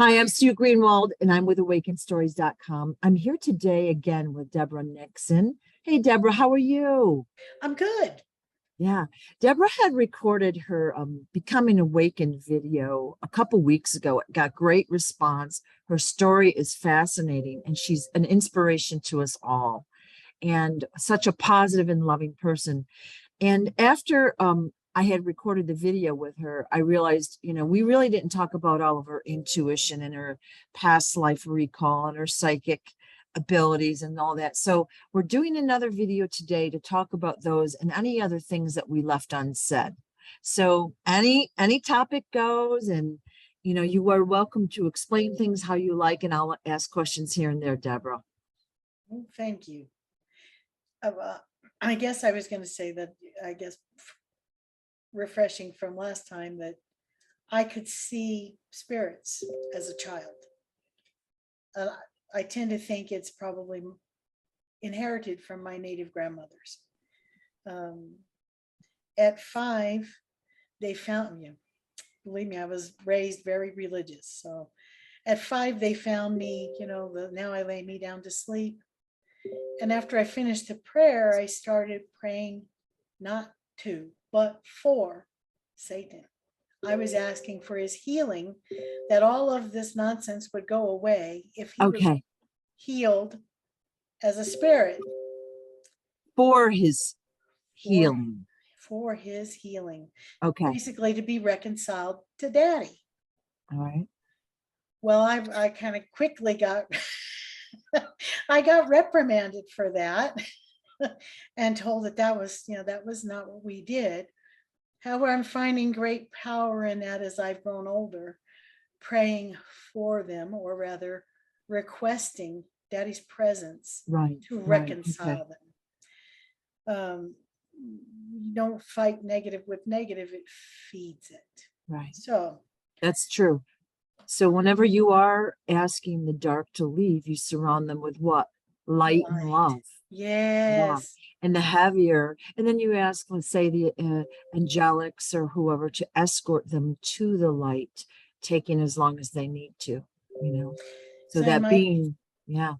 Hi, I'm Sue Greenwald, and I'm with awakenstories.com. I'm here today again with Deborah Nixon. Hey, Deborah, how are you? I'm good. Yeah, Deborah had recorded her Becoming Awakened video a couple weeks ago. It got great response. Her story is fascinating, and she's an inspiration to us all, and such a positive and loving person. And after I had recorded the video with her, I realized, we really didn't talk about all of her intuition and her past life recall and her psychic abilities and all that. So we're doing another video today to talk about those and any other things that we left unsaid. So any topic goes, and you are welcome to explain things how you like, and I'll ask questions here and there, Deborah. Oh, thank you. I guess I was going to say that, refreshing from last time, that I could see spirits as a child. I tend to think it's probably inherited from my native grandmothers. At 5, they found me. Believe me, I was raised very religious. So at 5, they found me, now I lay me down to sleep. And after I finished the prayer, I started praying not to, but for Satan. I was asking for his healing, that all of this nonsense would go away if he was healed as a spirit. For his healing. For his healing. Okay. Basically to be reconciled to Daddy. All right. Well, I kind of quickly got I got reprimanded for that and told that was not what we did. However, I'm finding great power in that as I've grown older, praying for them, or rather requesting Daddy's presence to reconcile them. You don't fight negative with negative, it feeds it. Right. So that's true. So whenever you are asking the dark to leave, you surround them with what? Light and love. Yes. Yeah. And the heavier, and then you ask, let's say, the angelics or whoever to escort them to the light, taking as long as they need to, So that being, yeah.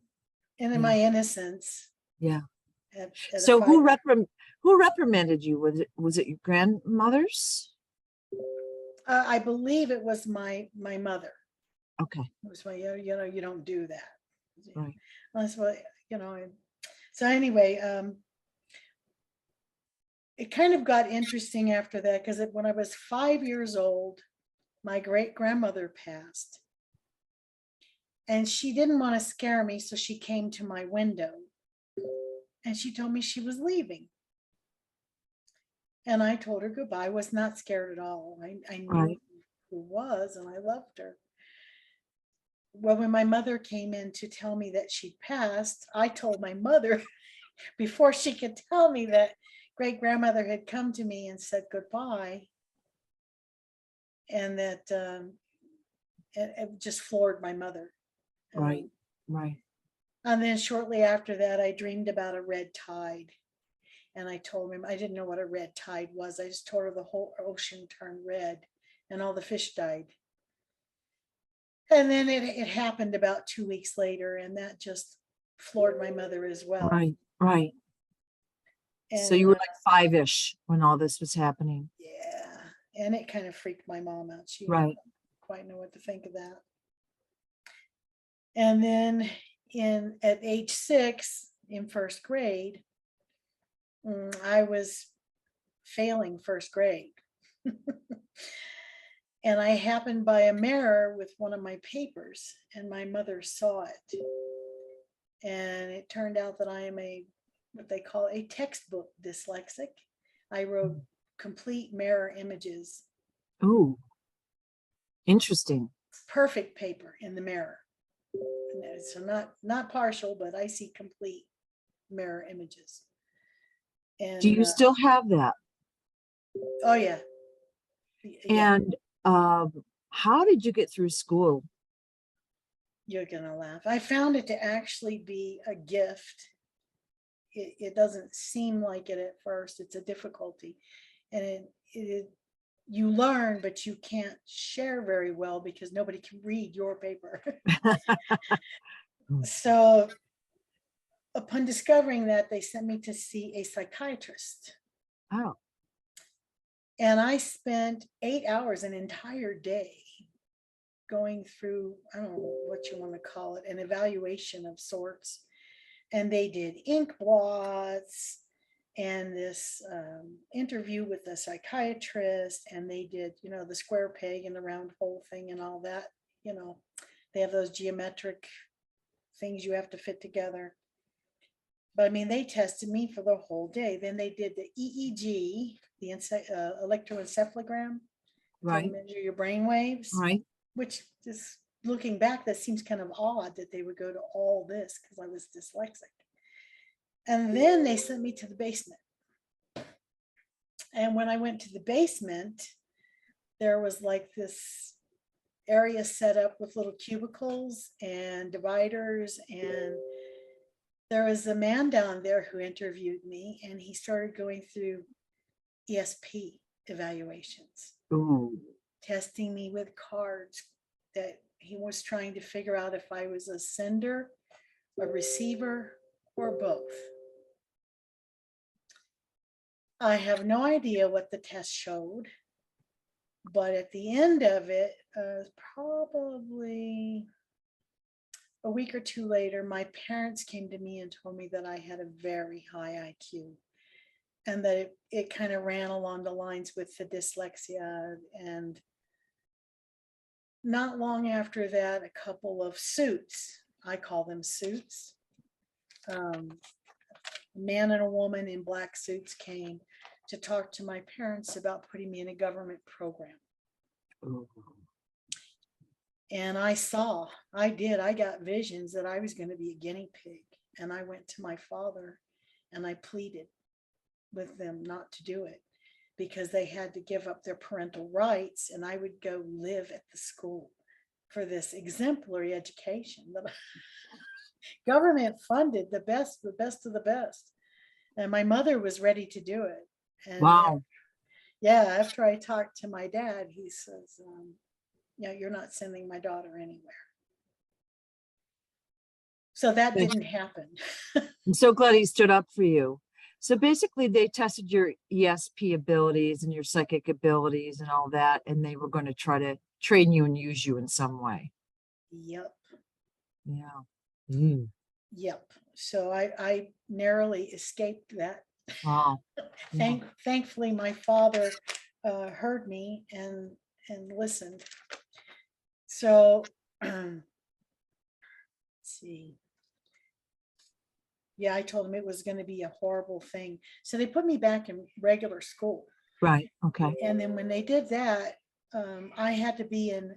And in my innocence. Yeah. So who reprimanded you? Was it your grandmother's? I believe it was my mother. Okay. It was my, you don't do that. Right. That's what, so anyway, it kind of got interesting after that, because when I was 5 years old, my great grandmother passed. And she didn't want to scare me, so she came to my window and she told me she was leaving. And I told her goodbye. I was not scared at all. I knew who was, and I loved her. Well, when my mother came in to tell me that she'd passed, I told my mother before she could tell me that great grandmother had come to me and said goodbye. And that it just floored my mother. Right. And then shortly after that, I dreamed about a red tide. And I told him, I didn't know what a red tide was. I just told her the whole ocean turned red and all the fish died. And then it happened about 2 weeks later, and that just floored my mother as well. Right. And, so you were like 5-ish when all this was happening. Yeah. And it kind of freaked my mom out. She didn't quite know what to think of that. And then at age 6 in first grade, I was failing first grade. And I happened by a mirror with one of my papers, and my mother saw it. And it turned out that I am what they call a textbook dyslexic. I wrote complete mirror images. Ooh, interesting. Perfect paper in the mirror. So not partial, but I see complete mirror images. And do you still have that? Oh yeah. And how did you get through school? You're gonna laugh. I found it to actually be a gift. It doesn't seem like it at first. It's a difficulty, and you learn, but you can't share very well because nobody can read your paper. So upon discovering that, they sent me to see a psychiatrist. Oh, And I spent 8 hours, an entire day, going through, I don't know what you want to call it, an evaluation of sorts. And they did ink blots and this interview with the psychiatrist, and they did, the square peg and the round hole thing and all that. They have those geometric things you have to fit together. But I mean, they tested me for the whole day. Then they did the EEG, the electroencephalogram, to right, measure your brain waves, right. which, just looking back, that seems kind of odd that they would go to all this because I was dyslexic. And then they sent me to the basement. And when I went to the basement, there was like this area set up with little cubicles and dividers. And there was a man down there who interviewed me, and he started going through ESP evaluations, Ooh, testing me with cards that he was trying to figure out if I was a sender, a receiver, or both. I have no idea what the test showed, but at the end of it, probably a week or two later, my parents came to me and told me that I had a very high IQ, and that it kind of ran along the lines with the dyslexia. And not long after that, a couple of suits, I call them suits, a man and a woman in black suits came to talk to my parents about putting me in a government program. ooh. And I got visions that I was going to be a guinea pig. And I went to my father and I pleaded with them not to do it, because they had to give up their parental rights, and I would go live at the school for this exemplary education that government funded, the best of the best. And my mother was ready to do it. And Wow. yeah, after I talked to my dad, he says, yeah, you're not sending my daughter anywhere. So that didn't happen. I'm so glad he stood up for you. So basically, they tested your ESP abilities and your psychic abilities and all that, and they were going to try to train you and use you in some way. Yep. Yeah. Mm. Yep. So I narrowly escaped that. Wow. Yeah. Thankfully, my father heard me and listened. So let's see. Yeah, I told him it was going to be a horrible thing. So they put me back in regular school. Right. Okay. And then when they did that, I had to be in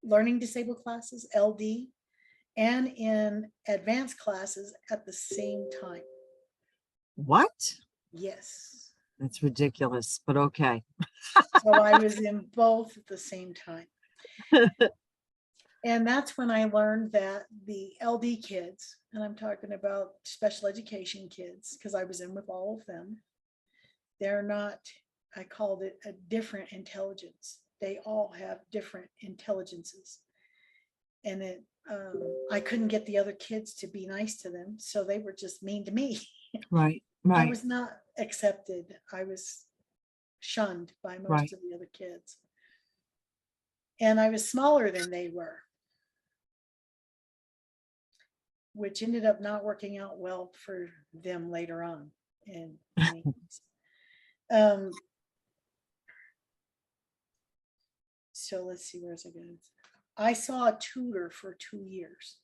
learning disabled classes, LD, and in advanced classes at the same time. What? Yes. That's ridiculous, but okay. So I was in both at the same time. And that's when I learned that the LD kids, and I'm talking about special education kids, because I was in with all of them, they're not, I called it a different intelligence. They all have different intelligences. And I couldn't get the other kids to be nice to them, so they were just mean to me. Right. I Right. was not accepted. I was shunned by most Right. of the other kids. And I was smaller than they were, which ended up not working out well for them later on. And so let's see, where's I going? I saw a tutor for 2 years.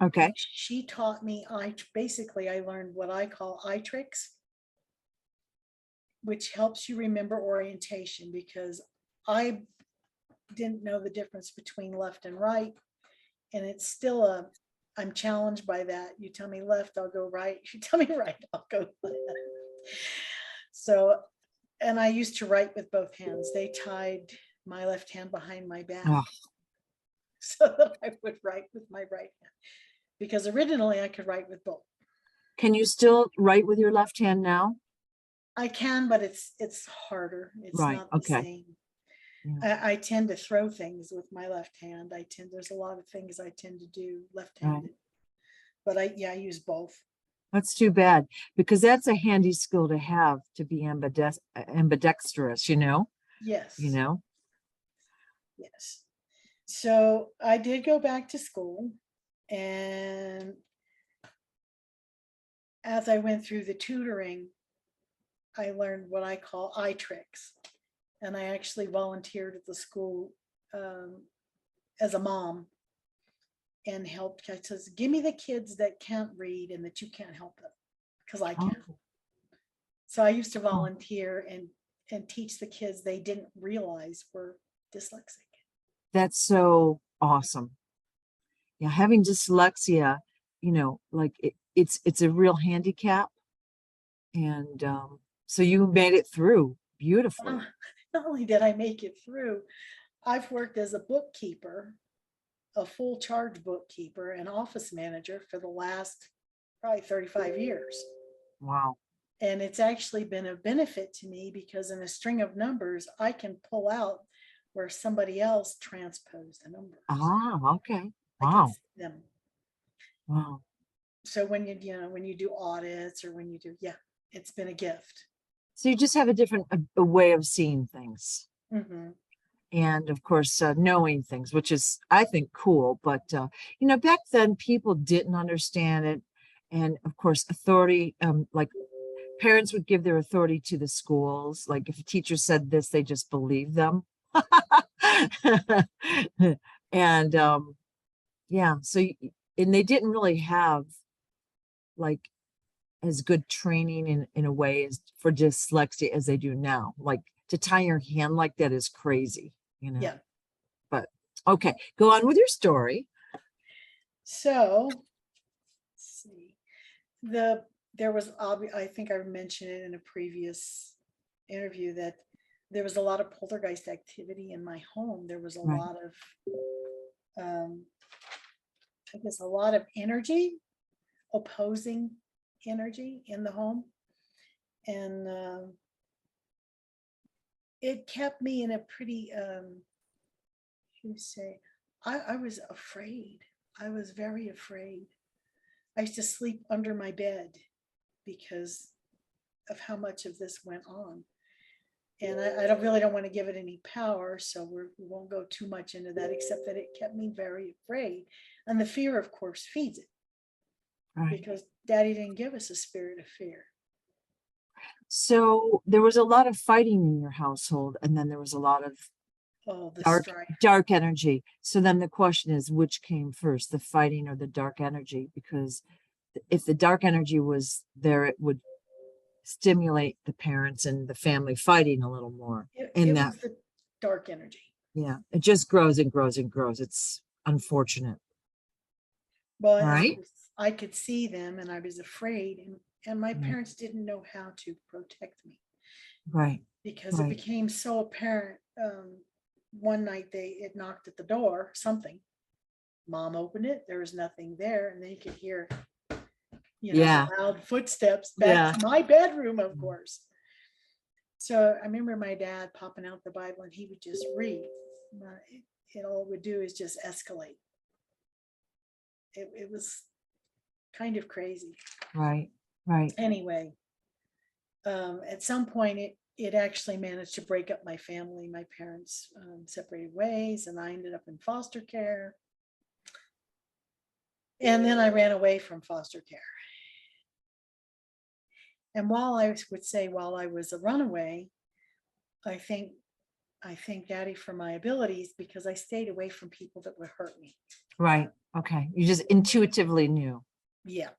Okay. She taught me, basically I learned what I call eye tricks, which helps you remember orientation, because I didn't know the difference between left and right. And it's still I'm challenged by that. You tell me left, I'll go right. You tell me right, I'll go left. So, and I used to write with both hands. They tied my left hand behind my back Oh, so that I would write with my right hand, because originally I could write with both. can you still write with your left hand now? I can, but it's harder. It's Right. not the Okay. same. Yeah. I tend to throw things with my left hand. There's a lot of things I tend to do Right. left-handed, but I use both. That's too bad because that's a handy skill to have, to be ambidextrous, you Yes, know? yes. So I did go back to school, and as I went through the tutoring, I learned what I call eye tricks. And I actually volunteered at the school as a mom and helped. I says, give me the kids that can't read and that you can't help them, because I Oh, can. So I used to oh, volunteer and teach the kids they didn't realize were dyslexic. that's so awesome. Yeah, having dyslexia, like it's a real handicap. And so you made it through Well, beautifully. not only did I make it through, I've worked as a bookkeeper, a full charge bookkeeper and office manager for the last probably 35 years. Wow. And it's actually been a benefit to me because in a string of numbers, I can pull out where somebody else transposed the numbers. Ah, okay. I can Wow. see them. Wow. So when you do audits or when you do, yeah, it's been a gift. So you just have a different a way of seeing things. Mhm. And of course, knowing things, which is, I think, cool. But, back then people didn't understand it. And of course, authority, like parents would give their authority to the schools. Like if a teacher said this, they just believed them. And, yeah, so, and they didn't really have like as good training in a way as for dyslexia as they do now. Like to tie your hand like that is crazy, Yeah. but okay, go on with your story. So let's see. There was I think I mentioned it in a previous interview that there was a lot of poltergeist activity in my home. There was a Right. lot of I guess a lot of energy, opposing energy in the home. And it kept me in a pretty, you say, I was afraid. I was very afraid. I used to sleep under my bed because of how much of this went on. And I don't want to give it any power, so we won't go too much into that, except that it kept me very afraid. And the fear, of course, feeds it, Right. because Daddy didn't give us a spirit of fear. So there was a lot of fighting in your household, and then there was a lot of Oh, the dark strife. dark energy. So then the question is, which came first, the fighting or the dark energy? Because if the dark energy was there, it would stimulate the parents and the family fighting a little more. And It that, was the dark energy. yeah, it just grows and grows and grows. It's unfortunate. Well, All and right. I could see them and I was afraid, and my Right. parents didn't know how to protect me Right. because it Right. became so apparent. One night it knocked at the door, something. Mom opened it, there was nothing there, and then you could hear, Yeah. the loud footsteps back Yeah. to my bedroom, of course. So I remember my dad popping out the Bible and he would just read. It all it would do is just escalate. It was kind of crazy. Right. Right. Anyway, at some point it actually managed to break up my family. My parents separated ways and I ended up in foster care. And then I ran away from foster care. And while I would say while I was a runaway, I think I thank Daddy for my abilities because I stayed away from people that would hurt me. Right. Okay. You just intuitively knew. Yeah.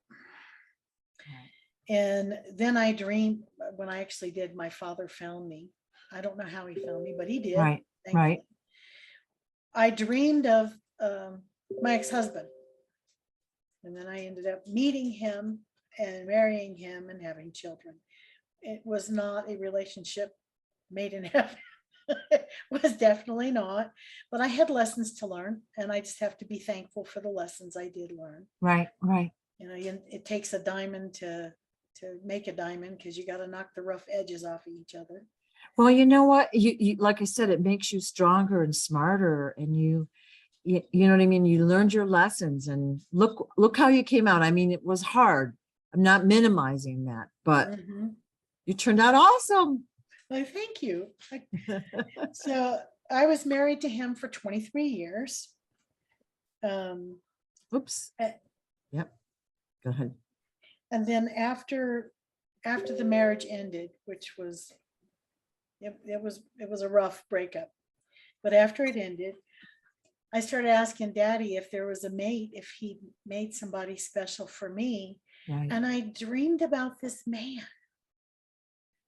Right. And then I dreamed when I actually did, my father found me. I don't know how he found me, but he did, Right. thankfully. I dreamed of my ex-husband. And then I ended up meeting him and marrying him and having children. It was not a relationship made in heaven. It was definitely not, but I had lessons to learn, and I just have to be thankful for the lessons I did learn. Right. Right. It takes a diamond to make a diamond, because you got to knock the rough edges off of each other. Well, you know what? You like I said, it makes you stronger and smarter, and you know what I mean? You learned your lessons, and look how you came out. I mean, it was hard. I'm not minimizing that, but Mhm. you turned out awesome. Well, thank you. So I was married to him for 23 years. Oops. a- Yep. Go ahead. And then after the marriage ended, which was it was a rough breakup. But after it ended, I started asking Daddy if there was a mate, if he made somebody special for me. Right. And I dreamed about this man,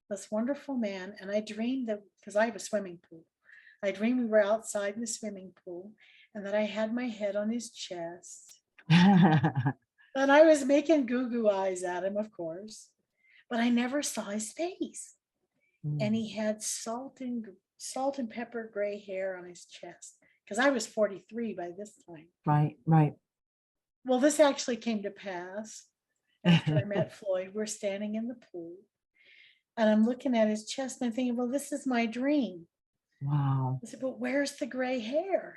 this wonderful man. And I dreamed that, because I have a swimming pool, I dreamed we were outside in the swimming pool and that I had my head on his chest. And I was making goo goo eyes at him, of course, but I never saw his face. And he had salt and pepper gray hair on his chest, because I was 43 by this time. Right, right. Well, this actually came to pass after I met Floyd. We're standing in the pool and I'm looking at his chest and I'm thinking, well, this is my dream. Wow. I said, but where's the gray hair?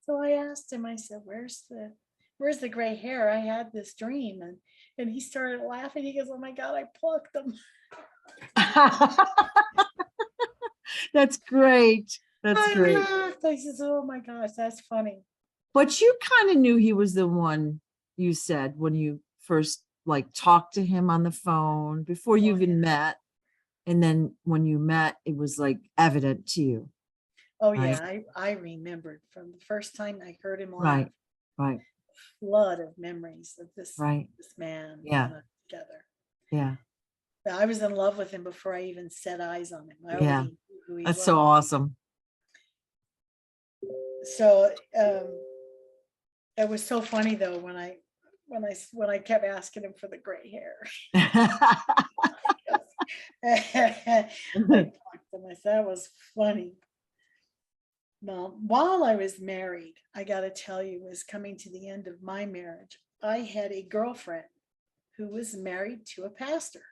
So I asked him, I said, where's the gray hair? I had this dream. And he started laughing. He goes, oh my God, I plucked them. That's great. That's I great. laughed. I said, oh my gosh, that's funny. But you kind of knew he was the one, you said, when you first like talked to him on the phone before you Oh, even met. And then when you met, it was like evident to you. Oh Right. yeah, I remembered from the first time I heard him laugh. Right. Right. Flood of memories of Right. this man Yeah. and us together. Yeah. But I was in love with him before I even set eyes on him. I Yeah. already knew who he That's was. so awesome. So it was so funny though when I kept asking him for the gray hair. I talked to him. I said that was funny. Well, while I was married, I got to tell you, was coming to the end of my marriage, I had a girlfriend who was married to a pastor.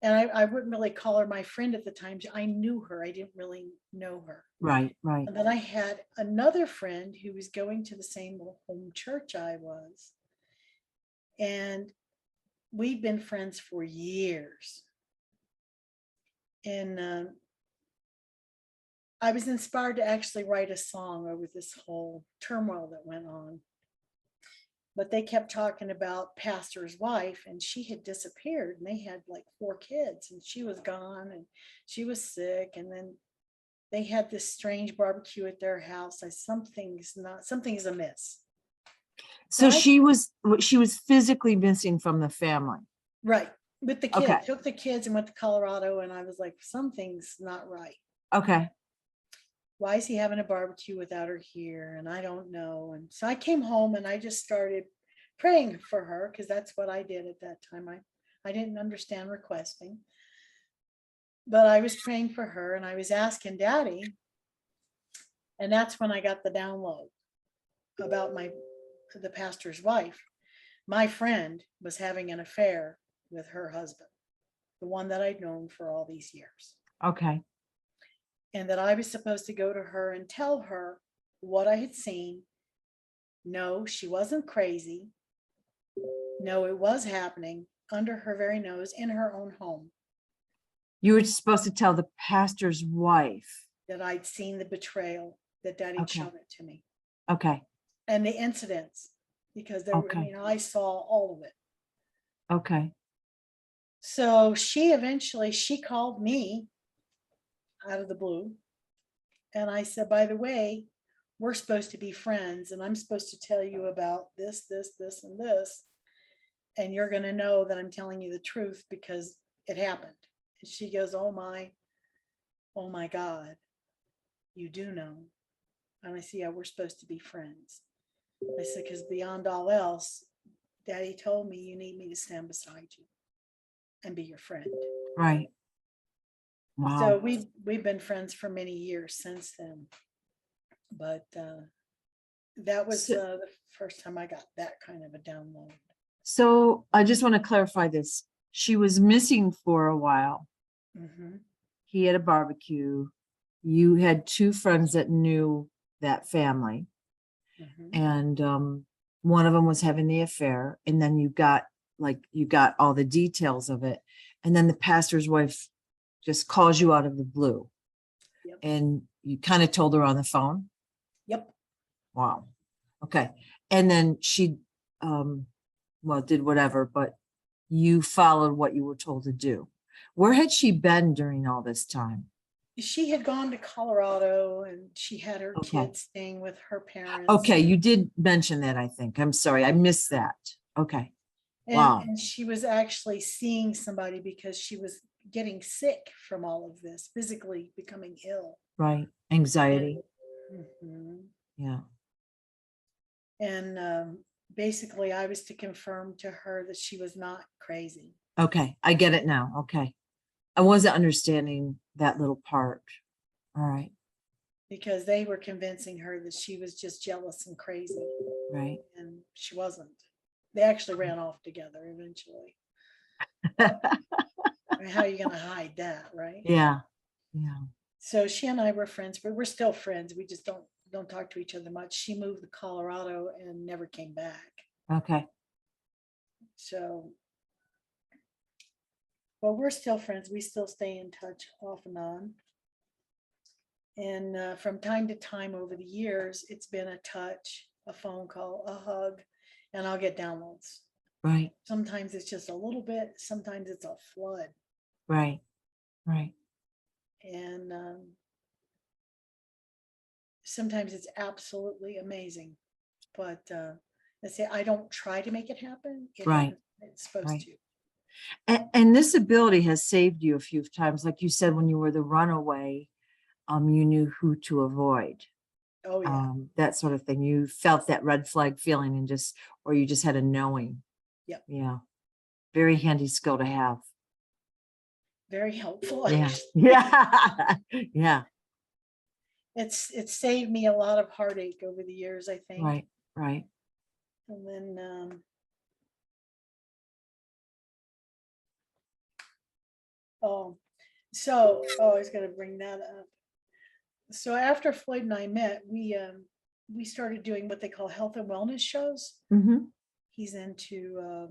And I wouldn't really call her my friend at the time. I knew her. I didn't really know her. Right. Right. And then I had another friend who was going to the same home church I was. And we've been friends for years. And I was inspired to actually write a song over this whole turmoil that went on. But they kept talking about pastor's wife, and she had disappeared, and they had like 4 kids, and she was gone, and she was sick. And then they had this strange barbecue at their house. Something's amiss. So Right? she was physically missing from the family. Right. With the kids, Okay. took the kids and went to Colorado. And I was like, something's not right. Okay. Why is he having a barbecue without her here? And I don't know. And so I came home and I just started praying for her, because that's what I did at that time. I didn't understand requesting, but I was praying for her and I was asking Daddy. And that's when I got the download about the pastor's wife. My friend was having an affair with her husband, the one that I'd known for all these years. Okay. And that I was supposed to go to her and tell her what I had seen. No, she wasn't crazy. No, it was happening under her very nose in her own home. You were supposed to tell the pastor's wife. That I'd seen the betrayal, that Daddy'd shown it to me. Okay. And the incidents, because I saw all of it. Okay. So she called me out of the blue. And I said, by the way, we're supposed to be friends, and I'm supposed to tell you about this, and this. And you're going to know that I'm telling you the truth because it happened. And she goes, oh my God, you do know. And I said, yeah, we're supposed to be friends. I said, because beyond all else, Daddy told me you need me to stand beside you and be your friend. Right. Wow. So we've been friends for many years since then. But that was the first time I got that kind of a download. So I just want to clarify this. She was missing for a while. Mhm, He had a barbecue. You had two friends that knew that family, mhm. and one of them was having the affair, and then you got all the details of it, and then the pastor's wife just calls you out of the blue, Yep, and you kind of told her on the phone. yep. Wow. Okay. And then she well, did whatever, but you followed what you were told to do. Where had she been during all this time? She had gone to Colorado and she had her Okay. kids staying with her parents. Okay, you did mention that, I think. I'm sorry, I missed that. Okay. And, Wow. and she was actually seeing somebody because she was getting sick from all of this, physically becoming ill. Right. And, Anxiety. mhm. Yeah. And basically, I was to confirm to her that she was not crazy Okay. I get it now. Okay. I wasn't understanding that little part. All right. because they were convincing her that she was just jealous and crazy, Right. and she wasn't. They actually ran off together eventually. I mean, how are you going to hide that, right? Yeah. Yeah. So she and I were friends, but we're still friends. We just don't talk to each other much. She moved to Colorado and never came back. Okay. So, but we're still friends. We still stay in touch off and on. And from time to time over the years, it's been a touch, a phone call, a hug, and I'll get downloads. Right. Sometimes it's just a little bit, sometimes it's a flood. Right. Right. And sometimes it's absolutely amazing. But let's say I don't try to make it happen. It Right. happens. It's supposed Right. to. And this ability has saved you a few times. Like you said, when you were the runaway, you knew who to avoid, Oh, yeah. that sort of thing. You felt that red flag feeling and just, or you just had a knowing. Yep. Yeah. Very handy skill to have. Very helpful. Yeah. Actually. Yeah. Yeah. It's saved me a lot of heartache over the years, I think. Right. Right. And then oh, I was going to bring that up. So after Floyd and I met, we started doing what they call health and wellness shows. Mm-hmm. He's into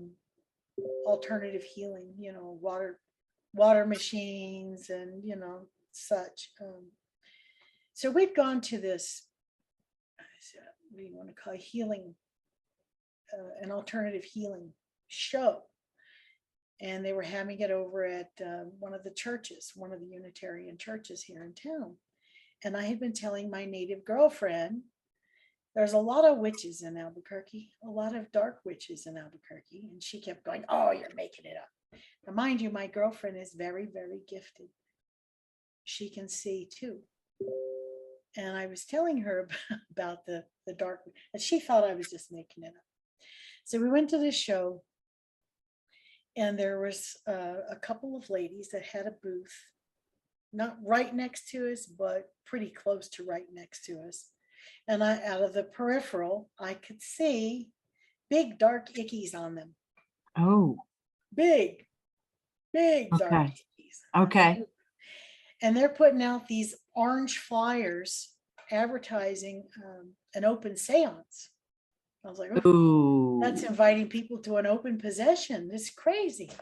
alternative healing, water machines and such. So we'd gone to this, what do you want to call it, healing, an alternative healing show, and they were having it over at one of the churches, one of the Unitarian churches here in town. And I had been telling my native girlfriend, there's a lot of witches in Albuquerque, a lot of dark witches in Albuquerque. And she kept going, oh, you're making it up. Now, mind you, my girlfriend is very, very gifted. She can see too. And I was telling her about the dark, and she thought I was just making it up. So we went to this show, and there was a couple of ladies that had a booth, not right next to us, but pretty close to right next to us. And out of the peripheral, I could see big dark ickies on them. Oh, Big, big dark okay. ickies. Okay. And they're putting out these orange flyers advertising an open seance. I was like, oh, Ooh. that's inviting people to an open possession. It's crazy.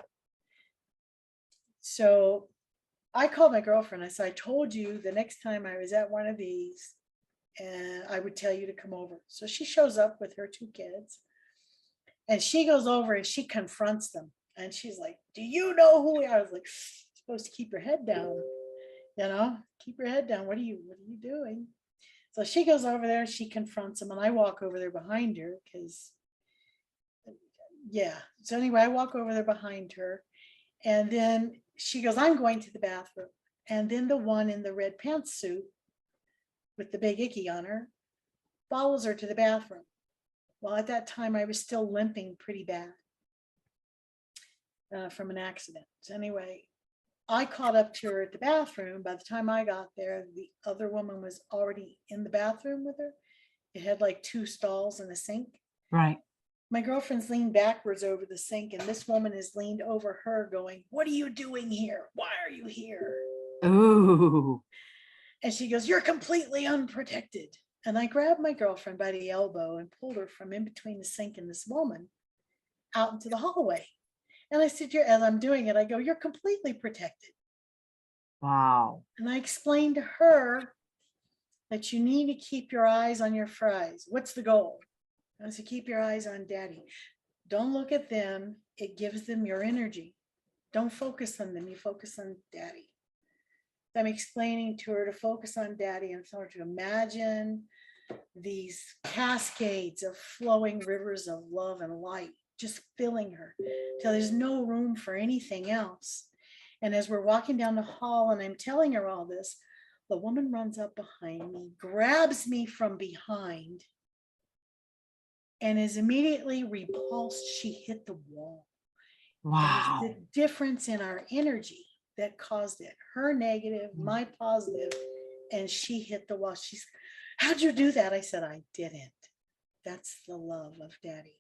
So I called my girlfriend. I said, I told you the next time I was at one of these, and I would tell you to come over. So she shows up with her two kids, and she goes over and she confronts them. And she's like, do you know who we are? I was like, supposed to keep your head down, keep your head down. What are you doing? So she goes over there, she confronts them, and I walk over there behind her because, yeah. So anyway, I walk over there behind her, and then she goes, I'm going to the bathroom. And then the one in the red pantsuit with the big icky on her follows her to the bathroom. Well, at that time, I was still limping pretty bad from an accident. So anyway, I caught up to her at the bathroom. By the time I got there, the other woman was already in the bathroom with her. It had like two stalls and a sink. Right. My girlfriend's leaned backwards over the sink, and this woman is leaned over her going, "What are you doing here? Why are you here?" Oh, And she goes, "You're completely unprotected." And I grabbed my girlfriend by the elbow and pulled her from in between the sink and this woman out into the hallway. And I said, as I'm doing it, I go, "You're completely protected." wow. And I explained to her that you need to keep your eyes on your fries. What's the goal? I said, keep your eyes on daddy. Don't look at them. It gives them your energy. Don't focus on them. You focus on daddy. I'm explaining to her to focus on daddy and for her to imagine these cascades of flowing rivers of love and light just filling her till there's no room for anything else. And as we're walking down the hall and I'm telling her all this, the woman runs up behind me, grabs me from behind, and is immediately repulsed. She hit the wall. Wow. And it's the difference in our energy that caused it. Her negative, my positive, and she hit the wall. She's, "How'd you do that?" I said, "I didn't. That's the love of daddy.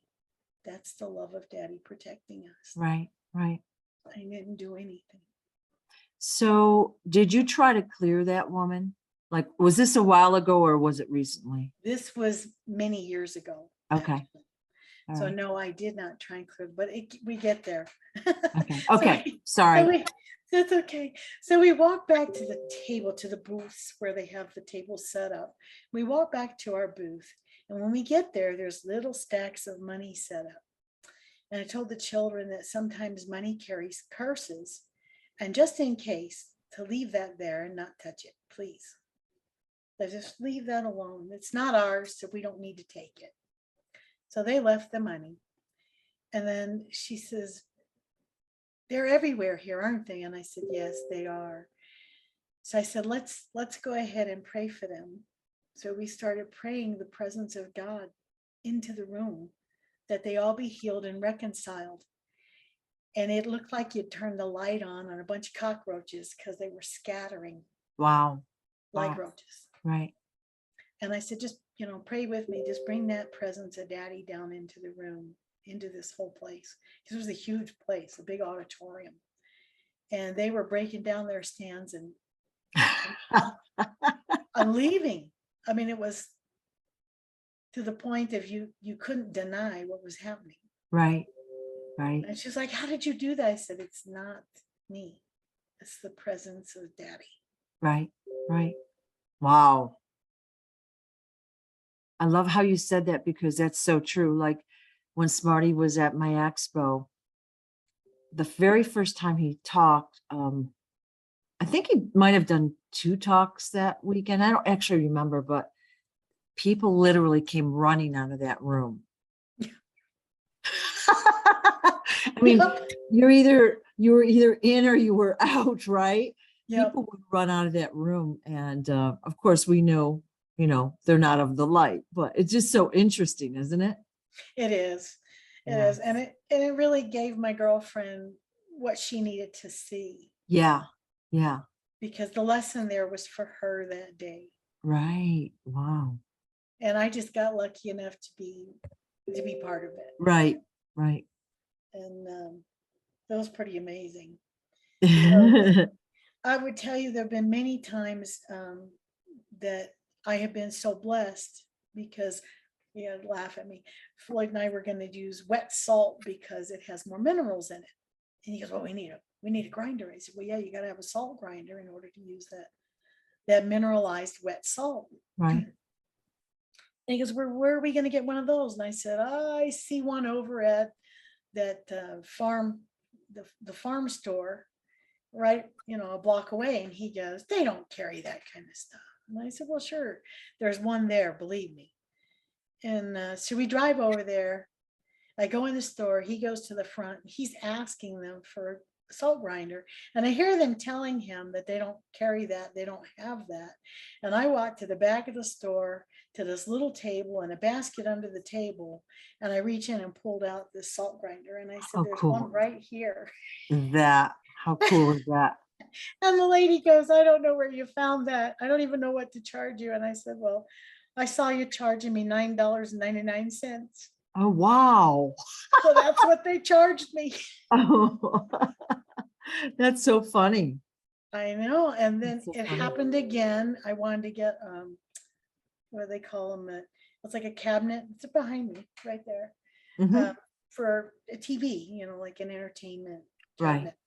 That's the love of daddy protecting us. Right, right. I didn't do anything." So did you try to clear that woman? Like, was this a while ago or was it recently? This was many years ago. Okay. Actually. All So right. no, I did not try and clear, but we get there. Okay. So Okay. Sorry. that's okay. So we walk back to the table, to the booths where they have the table set up. We walk back to our booth. And when we get there, there's little stacks of money set up. And I told the children that sometimes money carries curses. And just in case, to leave that there and not touch it, please. Let's just leave that alone. It's not ours, so we don't need to take it. So they left the money. And then she says, "They're everywhere here, aren't they?" And I said, "Yes, they are." So I said, let's go ahead and pray for them. So we started praying the presence of God into the room, that they all be healed and reconciled. And it looked like you'd turn the light on a bunch of cockroaches because they were scattering Wow. like Wow. roaches. Right. And I said, just, pray with me. Just bring that presence of daddy down into the room, into this whole place. Because it was a huge place, a big auditorium. And they were breaking down their stands and I'm leaving. I mean, it was to the point of you couldn't deny what was happening. Right. Right. And she's like, "How did you do that?" I said, "It's not me. It's the presence of daddy." Right. Right. Wow. I love how you said that because that's so true. Like when Smarty was at my expo, the very first time he talked, I think he might have done 2 talks that weekend. I don't actually remember, but people literally came running out of that room. I mean, Yep. you were either in or you were out, right? Yep. People would run out of that room. And of course we know, they're not of the light, but it's just so interesting, isn't it? It is. It Yeah. is. And it really gave my girlfriend what she needed to see. Yeah. Yeah. Because the lesson there was for her that day. Right. Wow. And I just got lucky enough to be part of it. Right. Right. And that was pretty amazing. I would tell you there have been many times that I have been so blessed because, laugh at me. Floyd and I were going to use wet salt because it has more minerals in it. And he goes, "Well, we need a grinder." I said, "Well, yeah, you got to have a salt grinder in order to use that mineralized wet salt." Right. And he goes, where are we going to get one of those?" And I said, "I see one over at that farm, the farm store, right, a block away." And he goes, "They don't carry that kind of stuff." And I said, "Well, sure, there's one there, believe me." And so we drive over there. I go in the store. He goes to the front. He's asking them for a salt grinder. And I hear them telling him that they don't carry that. They don't have that. And I walked to the back of the store to this little table and a basket under the table. And I reach in and pulled out this salt grinder. And I said, Oh, "There's cool. one right here." How cool is that? And the lady goes, "I don't know where you found that. I don't even know what to charge you." And I said, "Well, I saw you charging me $9.99. Oh, wow. So that's what they charged me. Oh, that's so funny. I know. And then That's so it funny. happened again. I wanted to get, what do they call them? It's like a cabinet. It's behind me right there. Mhm. For a TV, like an entertainment Right. cabinet.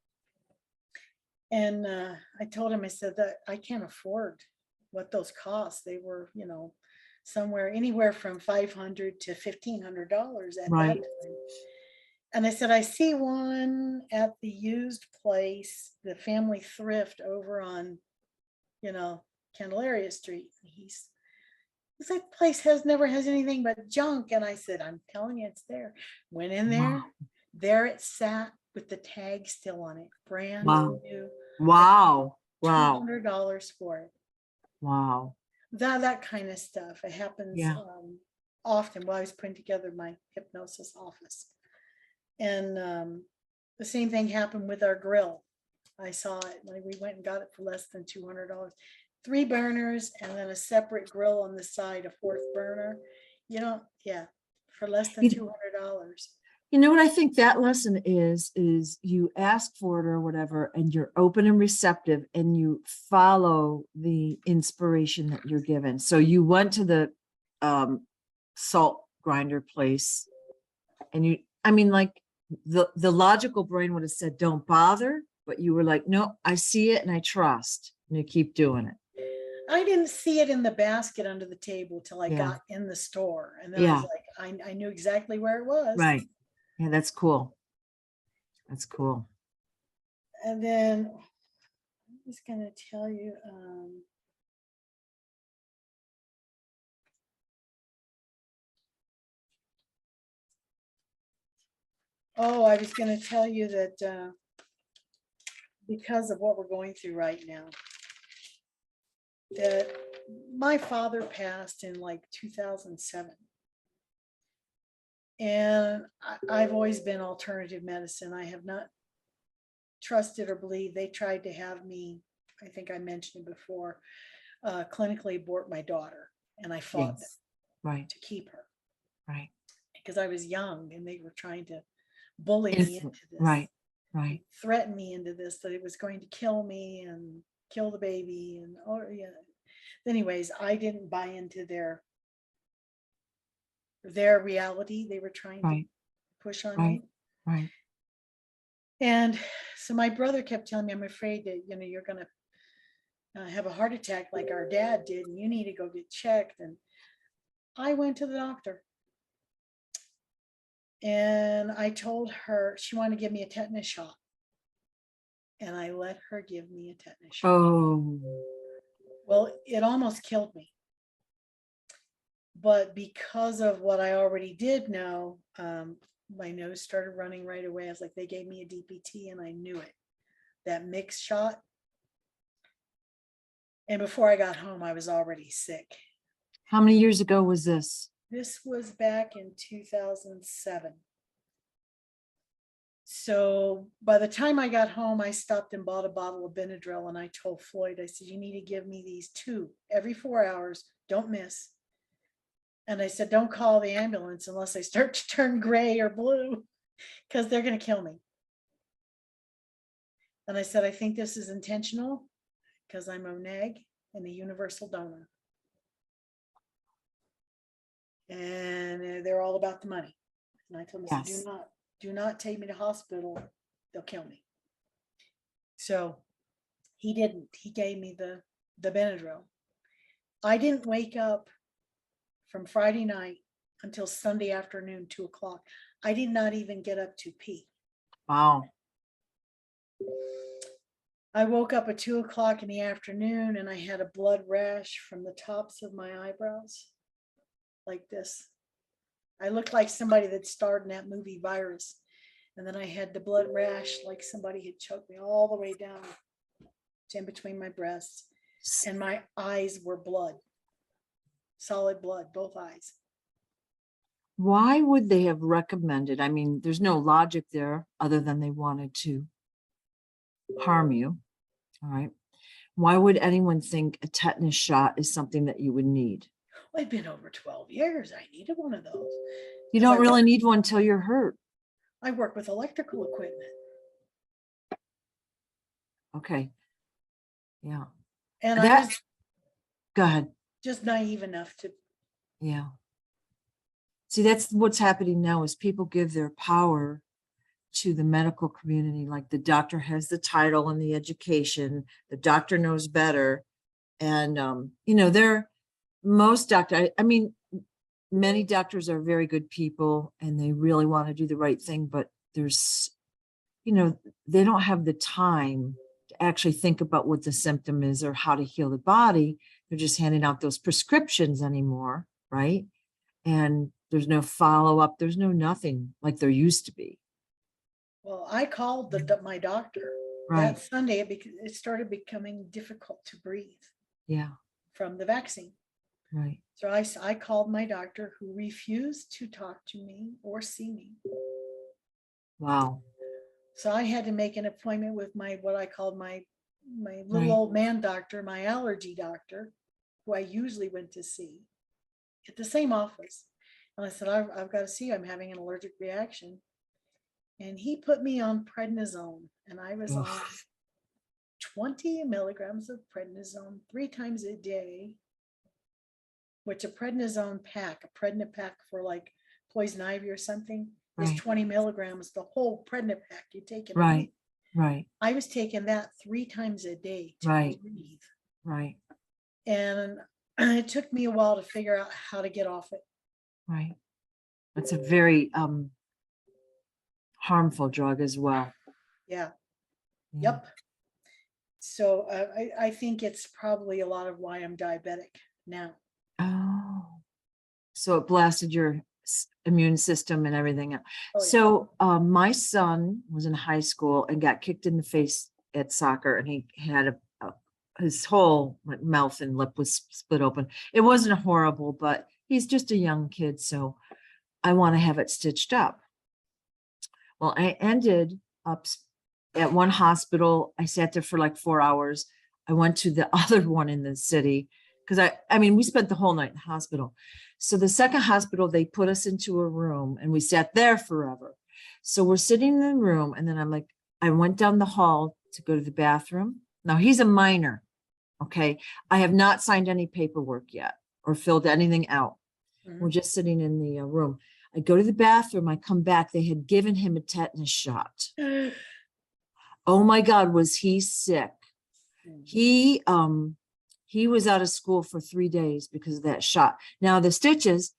And I told him, I said that I can't afford what those cost. They were, somewhere anywhere from $500 to $1,500 at that Right. time. And I said, I see one at the used place, the Family Thrift over on, Candelaria Street. He's like, place never has anything but junk. And I said, I'm telling you, it's there. Went in there, Wow. there it sat with the tag still on it, brand Wow. new. I Wow. Wow. $200 for it. Wow. That kind of stuff. It happens Yeah. often while I was putting together my hypnosis office. And the same thing happened with our grill. I saw it, like we went and got it for less than $200. 3 burners and then a separate grill on the side, a 4th burner. Yeah, for less than You, $200. you know what I think that lesson is you ask for it or whatever, and you're open and receptive and you follow the inspiration that you're given. So you went to the salt grinder place and I mean, like the logical brain would have said, don't bother, but you were like, no, I see it and I trust, and you keep doing it. I didn't see it in the basket under the table till I Yeah. got in the store. And then I was Yeah. like, I knew exactly where it was. Right. Yeah, that's cool. That's cool. And then I was going to tell you, I was going to tell you that because of what we're going through right now, that my father passed in like 2007. And I've always been alternative medicine. I have not trusted or believed. They tried to have me, I think I mentioned it before, clinically abort my daughter. And I fought them Yes. Right. to keep her Right. because I was young and they were trying to bully me Innocent. into this, Right. Right. threaten me into this, that it was going to kill me and kill the baby. And yeah. Anyways, I didn't buy into their reality they were trying to Right. push on Right. me. Right. And so my brother kept telling me, I'm afraid that, you're going to have a heart attack like our dad did, and you need to go get checked. And I went to the doctor and I told her she wanted to give me a tetanus shot. And I let her give me a tetanus shot. Oh. Well, it almost killed me. But because of what I already did know, my nose started running right away. I was like, they gave me a DPT and I knew it. That mixed shot. And before I got home, I was already sick. How many years ago was this? This was back in 2007. So by the time I got home, I stopped and bought a bottle of Benadryl. And I told Floyd, I said, you need to give me these 2 every 4 hours. Don't miss. And I said, don't call the ambulance unless I start to turn gray or blue, because they're going to kill me. And I said, I think this is intentional because I'm a neg and a universal donor. And they're all about the money. And I told them, Yes. do not take me to hospital. They'll kill me. So he didn't. He gave me the Benadryl. I didn't wake up from Friday night until Sunday afternoon, 2:00. I did not even get up to pee. Wow. I woke up at 2:00 in the afternoon and I had a blood rash from the tops of my eyebrows like this. I looked like somebody that starred in that movie Virus. And then I had the blood rash like somebody had choked me all the way down to in between my breasts. And my eyes were blood, solid blood, both eyes. Why would they have recommended? I mean, there's no logic there other than they wanted to harm you. All right. Why would anyone think a tetanus shot is something that you would need? Well, it'd been over 12 years. I needed one of those. You 'Cause don't really need one until you're hurt. I work with electrical equipment. Okay. Yeah. And I That, was go ahead. just naive enough to, Yeah. See, that's what's happening now is people give their power to the medical community. Like the doctor has the title and the education, the doctor knows better. And, most doctor, I mean, many doctors are very good people and they really want to do the right thing, but there's, they don't have the time to actually think about what the symptom is or how to heal the body. They're just handing out those prescriptions anymore, right? And there's no follow-up, there's no nothing like there used to be. well, I called my doctor Right. that Sunday. It started becoming difficult to breathe Yeah. from the vaccine. Right. So I called my doctor, who refused to talk to me or see me. Wow. So I had to make an appointment with what I called my little Right. old man doctor, my allergy doctor, who I usually went to see at the same office. And I said, I've got to see, I'm having an allergic reaction. And he put me on prednisone, and I was on 20 milligrams of prednisone 3 times a day, which a prednisone pack, a Predna pack for like poison ivy or something, is Right. 20 milligrams. The whole Predna pack you take in a Right. week. Right. I was taking that 3 times a day to Right. breathe. Right. And it took me a while to figure out how to get off it. Right. It's a very harmful drug as well. Yeah. Yeah. Yep. So I think it's probably a lot of why I'm diabetic now. Oh, so it blasted your immune system and everything. Oh, yeah. So my son was in high school and got kicked in the face at soccer, and he had his whole mouth and lip was split open. It wasn't horrible, but he's just a young kid, so I want to have it stitched up. Well, I ended up at one hospital. I sat there for like 4 hours. I went to the other one in the city because I mean, we spent the whole night in the hospital. So the second hospital, they put us into a room and we sat there forever. So we're sitting in the room, and then I'm like, I went down the hall to go to the bathroom. Now he's a minor. Okay. I have not signed any paperwork yet or filled anything out. We're just sitting in the room. I go to the bathroom. I come back. They had given him a tetanus shot. Oh my God, was he sick? He was out of school for 3 days because of that shot. Now the stitches,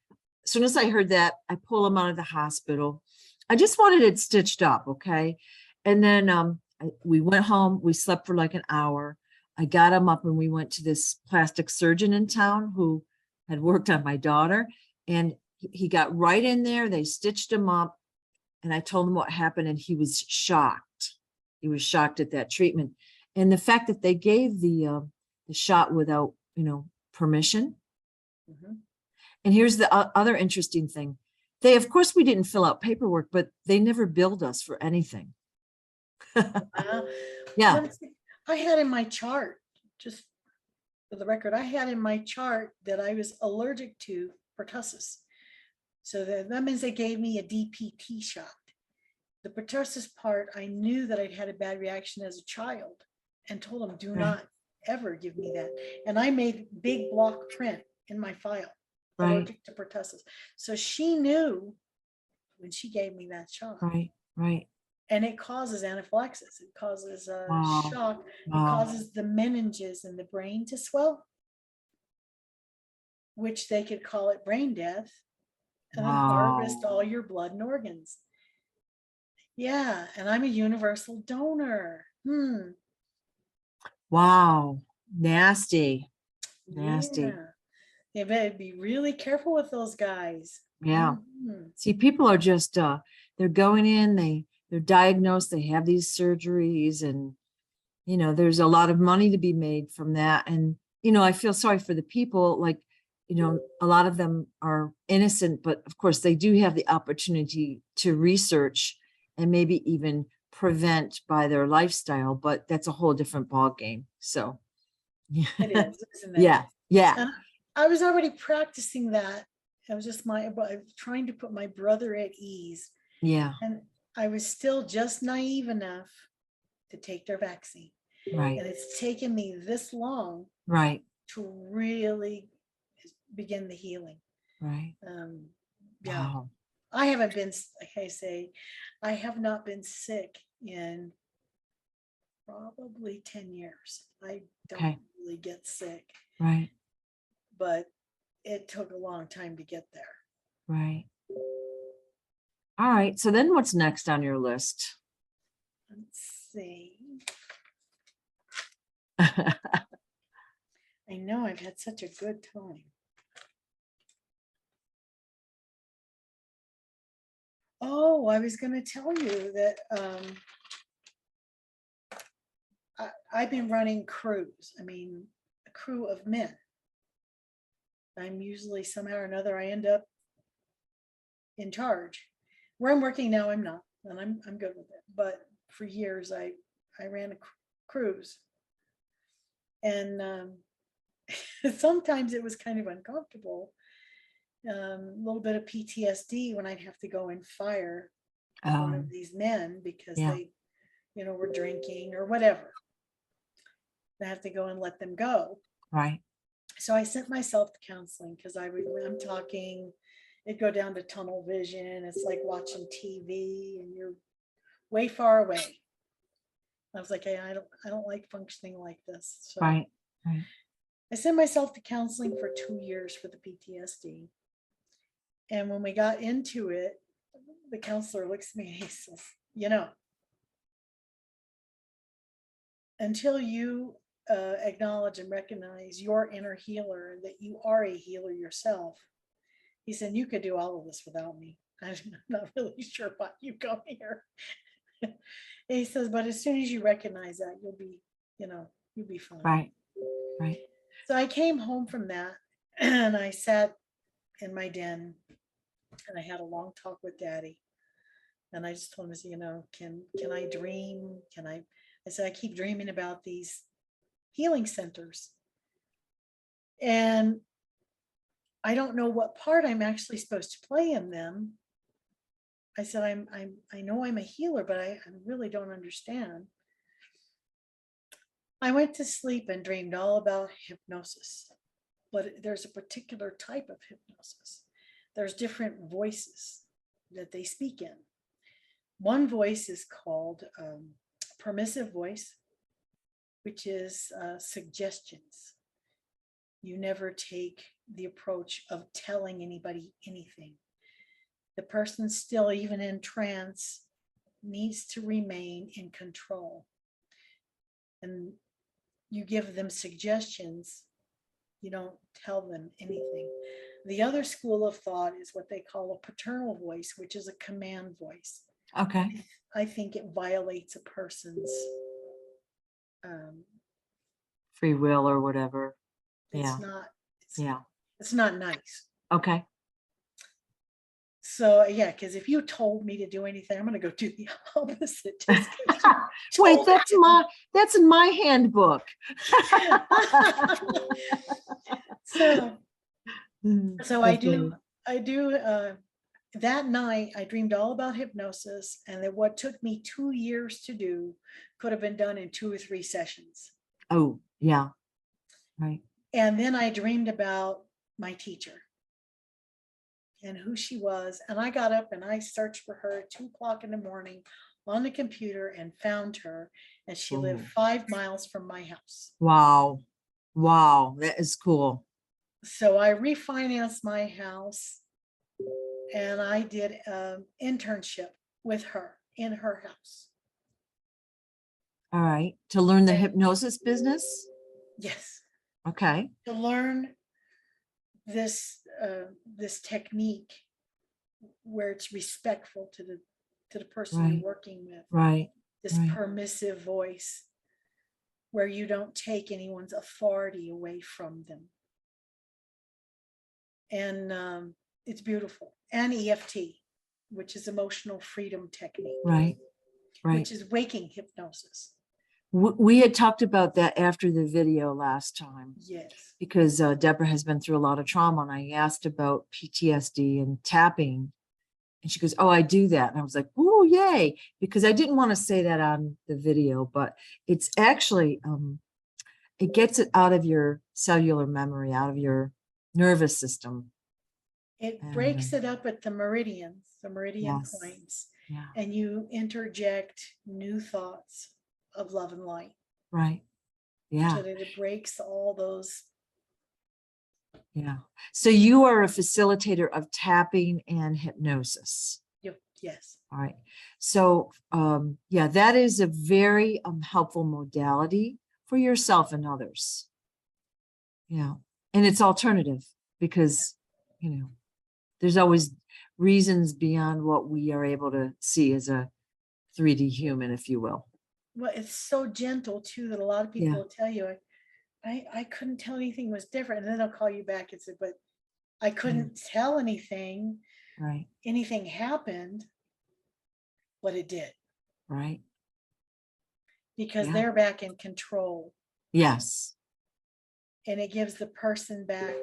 as soon as I heard that, I pull him out of the hospital. I just wanted it stitched up, okay? And then we went home. We slept for like an hour. I got him up and we went to this plastic surgeon in town who had worked on my daughter, and he got right in there. They stitched him up, and I told him what happened, and he was shocked. He was shocked at that treatment. And the fact that they gave the shot without, permission. And here's the other interesting thing. Of course, we didn't fill out paperwork, but they never billed us for anything. Yeah. I had in my chart, just for the record, I had in my chart that I was allergic to pertussis. So that means they gave me a DPT shot. The pertussis part, I knew that I'd had a bad reaction as a child and told them, do not ever give me that. And I made big block print in my file, allergic to pertussis. So she knew when she gave me that shot. Right, right. And it causes anaphylaxis. It causes a shock. It Wow. causes the meninges in the brain to swell, which they could call it brain death, and then harvest all your blood and organs. Yeah, and I'm a universal donor. Wow. Nasty. Nasty. Yeah. You better be really careful with those guys. Yeah. See, people are just they're going in, they're diagnosed, they have these surgeries, and there's a lot of money to be made from that. And I feel sorry for the people, like, a lot of them are innocent, but of course they do have the opportunity to research and maybe even prevent by their lifestyle, but that's a whole different ball game. So It is, isn't it? yeah. I was already practicing that. I was just trying to put my brother at ease. Yeah. And I was still just naive enough to take their vaccine. Right. And it's taken me this long Right. to really begin the healing. Right. Yeah. Wow. I haven't been, like I say, I have not been sick in probably 10 years. I don't Okay. really get sick, Right. but it took a long time to get there. Right. All right. So then what's next on your list? Let's see. I know I've had such a good time. Oh, I was going to tell you that I've been running crews. I mean, a crew of men. I'm usually somehow or another, I end up in charge. Where I'm working now, I'm not, and I'm good with it. But for years, I ran a cruise, and sometimes it was kind of uncomfortable. A little bit of PTSD when I'd have to go and fire one of these men because Yeah. they, were drinking or whatever. I have to go and let them go. Right. So I sent myself to counseling because I'm talking, it'd go down to tunnel vision. It's like watching TV and you're way far away. I was like, hey, I don't like functioning like this. So Right. Right. I sent myself to counseling for 2 years for the PTSD. And when we got into it, the counselor looks at me and he says, until you acknowledge and recognize your inner healer, that you are a healer yourself, he said, you could do all of this without me. I'm not really sure why you come here. And he says, but as soon as you recognize that, you'll be fine. Right. Right. So I came home from that and I sat in my den and I had a long talk with Daddy. And I just told him, I said, can I dream? I said, I keep dreaming about these healing centers. And I don't know what part I'm actually supposed to play in them. I said, I know I'm a healer, but I really don't understand. I went to sleep and dreamed all about hypnosis, but there's a particular type of hypnosis. There's different voices that they speak in. One voice is called permissive voice, which is suggestions. You never take the approach of telling anybody anything. The person still, even in trance, needs to remain in control. And you give them suggestions. You don't tell them anything. The other school of thought is what they call a paternal voice, which is a command voice. Okay. I think it violates a person's free will or whatever. it's Yeah. it's not nice. Okay. So yeah, because if you told me to do anything, I'm gonna go do the opposite. Wait, that's in my handbook. So I do that night I dreamed all about hypnosis, and that what took me 2 years to do could have been done in 2 or 3 sessions. Oh, yeah. Right. And then I dreamed about my teacher and who she was. And I got up and I searched for her at 2:00 in the morning on the computer and found her. And she lived 5 miles from my house. Wow. Wow. That is cool. So I refinanced my house and I did an internship with her in her house. All right. To learn the hypnosis business? Yes. Okay. To learn this technique where it's respectful to the person you're working with. Right. This permissive voice where you don't take anyone's authority away from them. And it's beautiful. And EFT, which is emotional freedom technique. Right. Right. Which is waking hypnosis. We had talked about that after the video last time, Yes. because Deborah has been through a lot of trauma, and I asked about PTSD and tapping, and she goes, "Oh, I do that." And I was like, "Oh, yay!" Because I didn't want to say that on the video, but it's actually it gets it out of your cellular memory, out of your nervous system. It And breaks it up at the meridian yes, points, yeah, and you interject new thoughts of love and light right, yeah, so that it breaks all those. yeah. So you are a facilitator of tapping and hypnosis. Yes. All right. So yeah, that is a very helpful modality for yourself and others. Yeah. And it's alternative because, you know, there's always reasons beyond what we are able to see as a 3D human, if you will. Well, it's so gentle too that a lot of people Yeah. will tell you, I couldn't tell anything was different. And then they'll call you back and say, but I couldn't tell anything. Right. Anything happened, but it did. Right. Because Yeah. they're back in control. Yes. And it gives the person back,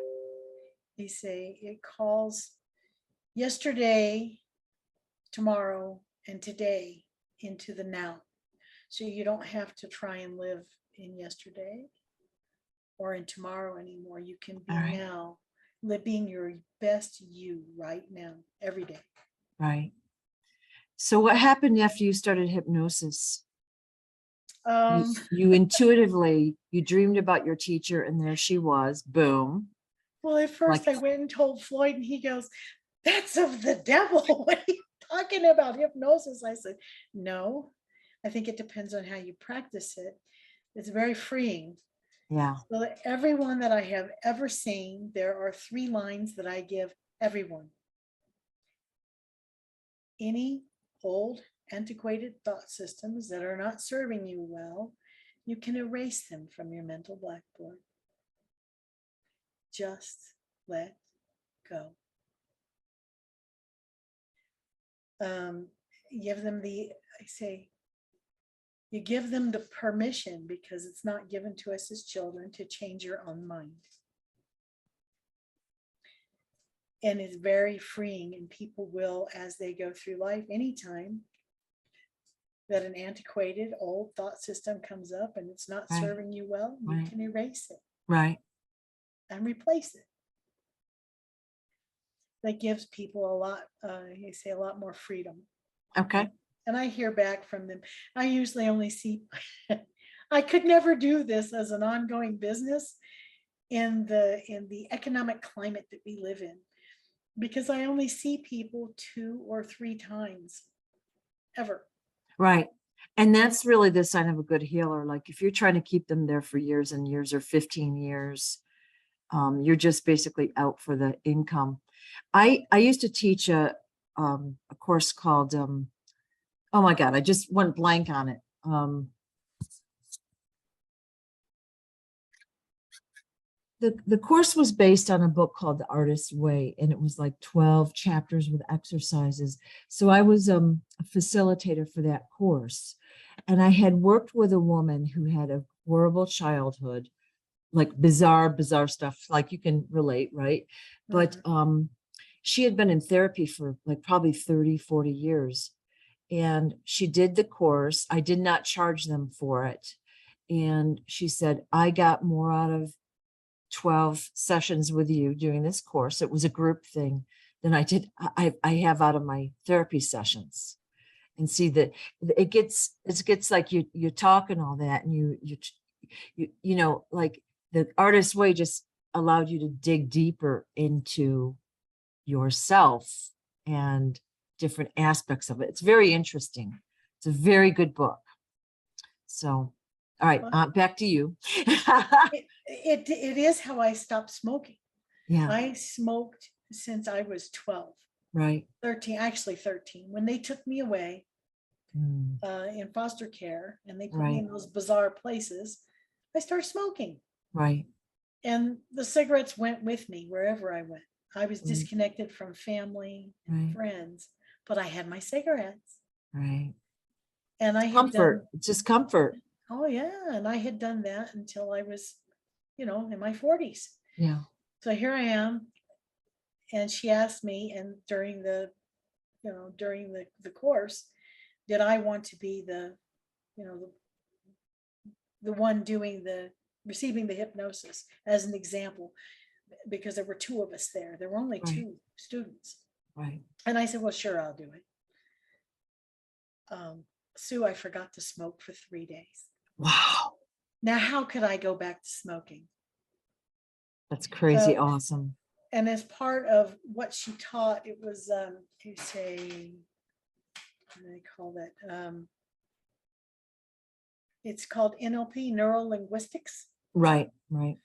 they say, it calls yesterday, tomorrow, and today into the now. So you don't have to try and live in yesterday or in tomorrow anymore. You can be All right. now, living your best you right now, every day. Right. So what happened after you started hypnosis? You intuitively, you dreamed about your teacher, and there she was, boom. Well, at first Like, I went and told Floyd, and he goes, "That's of the devil." What are you talking about, hypnosis? I said, "No, I think it depends on how you practice it. It's very freeing." yeah, So everyone that I have ever seen, there are 3 lines that I give everyone. Any old, antiquated thought systems that are not serving you well, you can erase them from your mental blackboard. Just let go. Give them I say, you give them the permission, because it's not given to us as children, to change your own mind. And it's very freeing, and people will, as they go through life, anytime that an antiquated old thought system comes up and it's not right, serving you well, you right, can erase it right. and replace it. That gives people a lot, you say, a lot more freedom. Okay. And I hear back from them. I usually only see, I could never do this as an ongoing business in the economic climate that we live in, because I only see people 2 or 3 times ever. Right. And that's really the sign of a good healer. Like if you're trying to keep them there for years and years or 15 years, you're just basically out for the income. I used to teach a course called, oh my God, I just went blank on it. The course was based on a book called The Artist's Way, and it was like 12 chapters with exercises. So I was a facilitator for that course. And I had worked with a woman who had a horrible childhood, like bizarre stuff, like you can relate, right? But she had been in therapy for like probably 30, 40 years. And she did the course. I did not charge them for it. And she said, I got more out of 12 sessions with you doing this course. It was a group thing than I have out of my therapy sessions. And see that it gets like you talk and all that, and you know, like the Artist's Way just allowed you to dig deeper into yourself and different aspects of it. It's very interesting. It's a very good book. So, all right, back to you. It is how I stopped smoking. Yeah. I smoked since I was 12. Right. 13, actually 13, when they took me away in foster care, and they put me in those bizarre places. I started smoking. Right. And the cigarettes went with me wherever I went. I was disconnected from family and friends, but I had my cigarettes. Right. And I had Comfort. It's just comfort. Oh, yeah. And I had done that until I was, in my 40s. Yeah. So here I am. And she asked me, and during the course, did I want to be you know, the one doing receiving the hypnosis as an example, because there were two of us there. There were only Right. two students. Right. And I said, well, sure, I'll do it. Sue, I forgot to smoke for 3 days. Wow. Now, how could I go back to smoking? That's crazy So, awesome. and as part of what she taught, it was, you say, what do they call that? It's called NLP, neuro linguistics. Right. Right.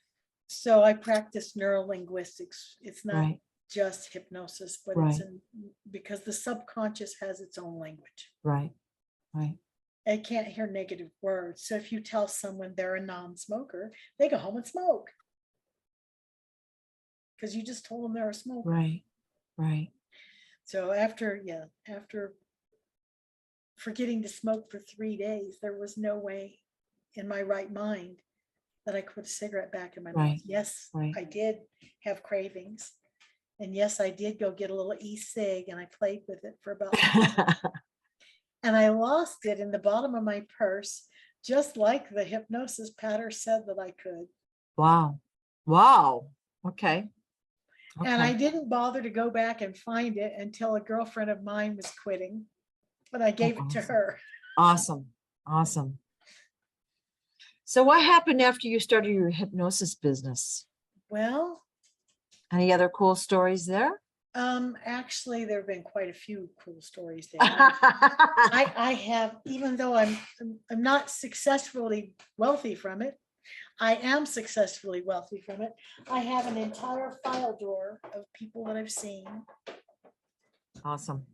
So I practice neuro linguistics. It's not Right. just hypnosis, but Right. because the subconscious has its own language. Right. Right. It can't hear negative words. So if you tell someone they're a non-smoker, they go home and smoke because you just told them they're a smoker. Right. Right. So after forgetting to smoke for 3 days, there was no way in my right mind that I could put a cigarette back in my mouth. Right. Yes, Right. I did have cravings. And yes, I did go get a little e-cig and I played with it for about and I lost it in the bottom of my purse, just like the hypnosis pattern said that I could. Wow. Wow. Okay. And I Okay. didn't bother to go back and find it until a girlfriend of mine was quitting, but I Oh, gave it to awesome. her. Awesome. Awesome. So what happened after you started your hypnosis business? Well, Any other cool stories there? actually, there have been quite a few cool stories there. I have, even though I'm not successfully wealthy from it, I am successfully wealthy from it. I have an entire file drawer of people that I've seen, Awesome.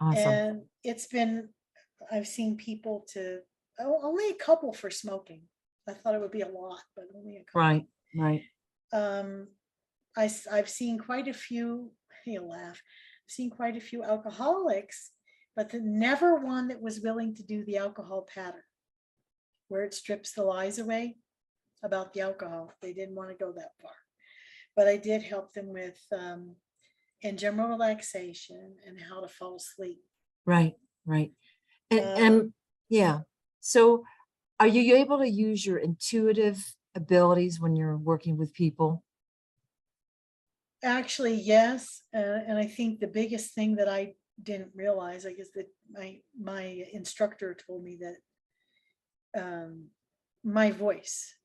Awesome. and I've seen people only a couple for smoking. I thought it would be a lot, but only a couple. Right. Right. Um, I've seen quite a few, you'll laugh, I've seen quite a few alcoholics, but never one that was willing to do the alcohol pattern, where it strips the lies away about the alcohol. They didn't want to go that far. But I did help them with in general relaxation and how to fall asleep. Right. Right. And, Um, and yeah. So are you able to use your intuitive abilities when you're working with people? Actually, yes. And I think the biggest thing that I didn't realize, I guess, that my instructor told me that my voice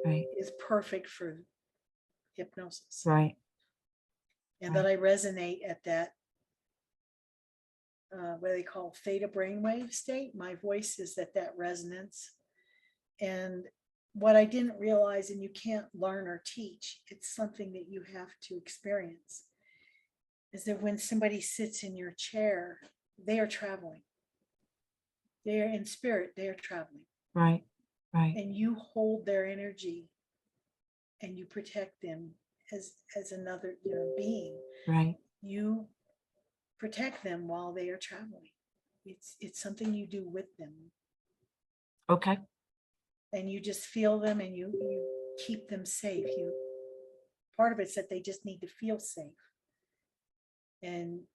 Right. is perfect for hypnosis, Right. and Right. that I resonate at that what they call theta brainwave state. My voice is at that resonance. And what I didn't realize, and you can't learn or teach, it's something that you have to experience, is that when somebody sits in your chair, they are traveling. They are in spirit, they are traveling. Right. Right. And you hold their energy and you protect them as another being. Right. You protect them while they are traveling. It's something you do with them. Okay. And you just feel them and you keep them safe. Part of it's that they just need to feel safe. And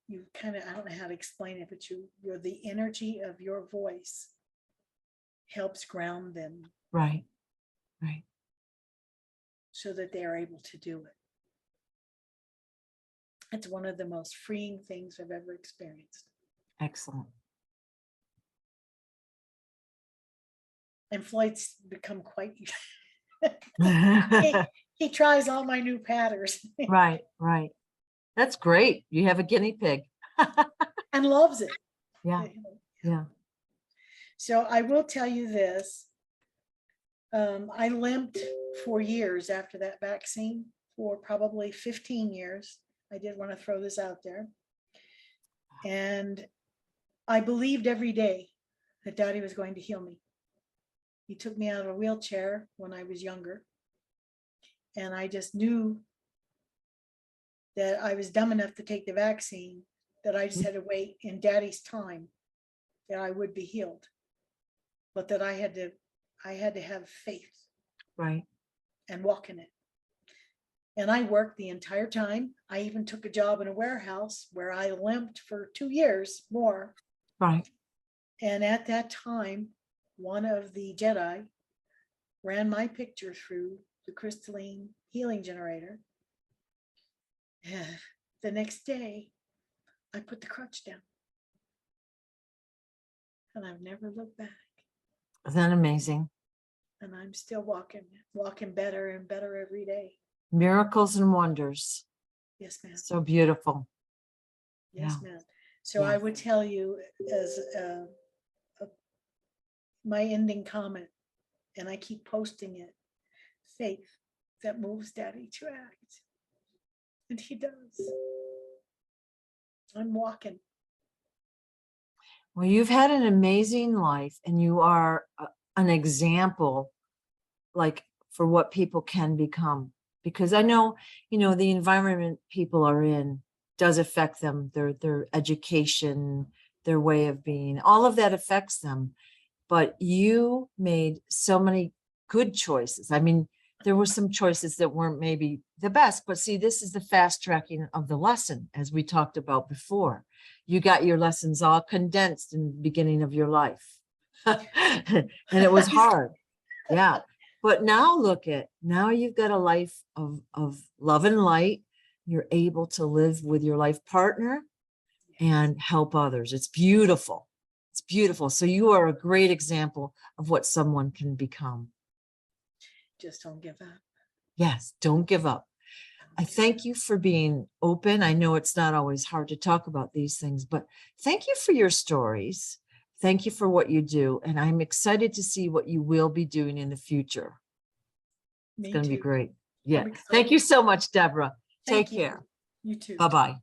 you kind of, I don't know how to explain it, but you're the energy of your voice helps ground them. Right. Right. So that they are able to do it. It's one of the most freeing things I've ever experienced. Excellent. And Floyd's become quite Right. he tries all my new patterns. Right. That's great. You have a guinea pig. And loves it. Yeah. Yeah. So I will tell you this. I limped for years after that vaccine, for probably 15 years. I did want to throw this out there. And I believed every day that Daddy was going to heal me. He took me out of a wheelchair when I was younger. And I just knew that I was dumb enough to take the vaccine, that I just had to wait in Daddy's time that I would be healed. but that I had to have faith Right. and walk in it. And I worked the entire time. I even took a job in a warehouse where I limped for 2 years more. Right. And at that time, one of the Jedi ran my picture through the crystalline healing generator. The next day, I put the crutch down. And I've never looked back. Isn't that amazing? And I'm still walking better and better every day. Miracles and wonders. Yes, ma'am. So beautiful. Yes, Yeah. ma'am. So I Yes. would tell you as my ending comment, and I keep posting it, faith that moves Daddy to act. And he does. I'm walking. Well, you've had an amazing life, and you are an example, like, for what people can become. Because I know, the environment people are in does affect them, their education, their way of being, all of that affects them. But you made so many good choices. I mean, there were some choices that weren't maybe the best, but see, this is the fast tracking of the lesson, as we talked about before. You got your lessons all condensed in the beginning of your life. And it was hard. Yeah. But now now you've got a life of love and light. You're able to live with your life partner and help others. It's beautiful. It's beautiful. So you are a great example of what someone can become. Just don't give up. Yes, don't give up. I thank you for being open. I know it's not always hard to talk about these things, but thank you for your stories. Thank you for what you do. And I'm excited to see what you will be doing in the future. It's going to be great. Yeah. Thank you so much, Deborah. Take care. You too. Bye-bye.